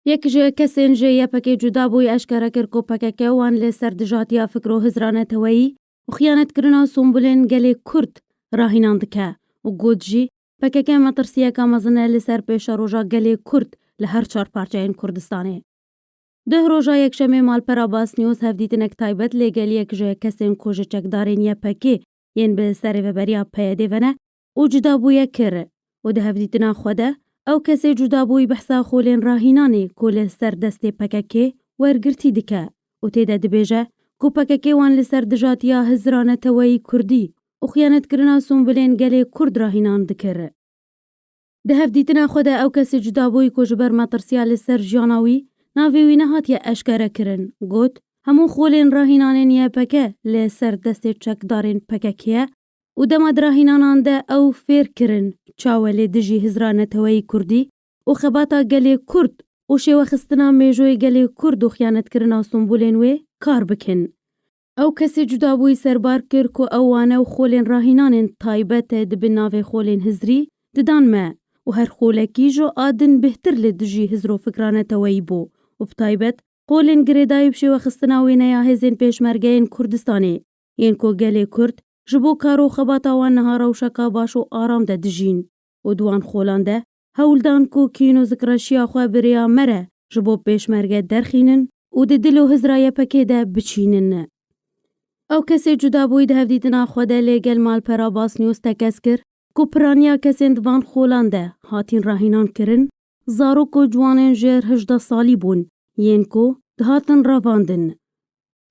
یک جه کسین جه یا پکی جدا بوی اشکره کر کو پککه وان لی سر دجاتیا فکر و هزرانه تویی و خیانت کرنا سنبولین گلی کرد راهینان دکه و گود جی پککه مطرسیه که مزنه لی سر پیش روژا گلی کرد لهر چار پارچه این کردستانه. ده روژا یک شمی مال پراباس نیوز هفدیتنک تایبت لی گلی یک جه کسین کوژه چکدارین یا پکی ین به سر و بریا پیاده ونه و جدا بوی کره و ده هفدیتنا خوده او کسی جدا بوی بحثا خولین راهینانی کول سر دست پککه ورگرتی دکه و تیده دبیجه کو پککه وان لسر دجاتیا هزرانه توی کردی و خیانت کرنا سنبولین گلی کرد راهینان دکره. ده هفدیتنا خوده او کسی جدا بوی کو جبر مطرسیا لسر جاناوی ناویوی نهات یا اشکره کرن گوت همو خولین راهینانین یا پکه لسر دست چکدارین پککیه و دمد راهینانان ده او فیر کرن چاولی دجی هزرانه توی کردی و خباتا گلی کرد و شیوه خستنا میجوی گلی کرد و خیانت کرنا سنبولین وی کار بکن. او کسی جدا بوی سربار کر که اوانه و خولین راهینانین تایبت دبن ناوی خولین هزری ددان ما و هر خولکی جو آدن بهتر لدجی هزرو فکرانه توی بو و بتایبت خولین گریدای بشیوه خستنا وی نیا هزین پیشمرگین کردستانی ین کو گلی کرد جبو کارو خباتا وان نهارا و شکا باشو آرام ده دجین و دوان خولان ده هولدان کو کینو ذکرشیا خواه بریا مره جبو پیشمرگه درخینن و ده دلو هزرای پکی ده بچینن. او کسی جدا بوی ده هفدیدنا خوده لیگل مال پراباس نیوز تکس کر کو پرانیا کسین دوان خولان ده هاتین راهینان کرن زارو کو جوانین جیر 18 سالی بون ین کو دهاتن رواندن.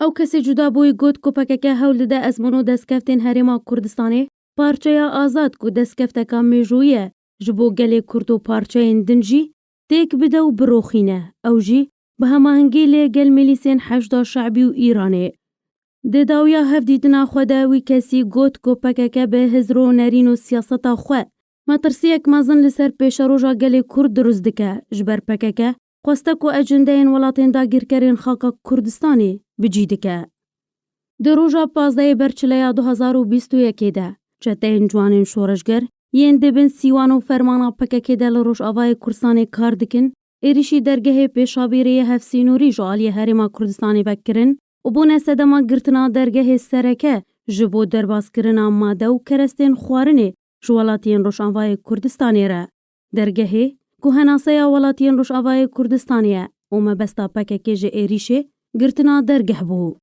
او کسی جدا بوی گوت کو پککه هول ده ازمونو دستکفتین هریما کردستانی پارچه یا آزاد کو دستکفته که میجویه جبو گلی کردو پارچه این دنجی تیک بده و بروخینه او جی به هماهنگی لی گل ملیسین 18 شعبی و ایرانه. ده داویا هفدیدنا خوده وی کسی گوت کو پککه به هزرو نرین و سیاستا خو مطرسیک مازن لسر پیش روژا گلی کرد دروز دکه جبر پککه خواسته کو اجنده این ولاتین دا گیرکرین خاکا کردستانی بجی دکه. ده روژا 15 برچلیا 2021 ده چته این جوانین شورشگر ین دبن سیوان و فرمانا پککه دل روش آوای کرسانی کار دکن ایریشی درگه پیشابیری هفسینوری جوالی هریما کردستانی بکرن و بونه سدما گرتنا درگه سرکه جبو درباز کرنا ماده و کرستین خوارنه جوالاتین روش آوای کردستانی را درگه که هناسیا ولاتین روش آوای کردستانیه و مبستا پککه جه ایریشه گرتنا درگه بو.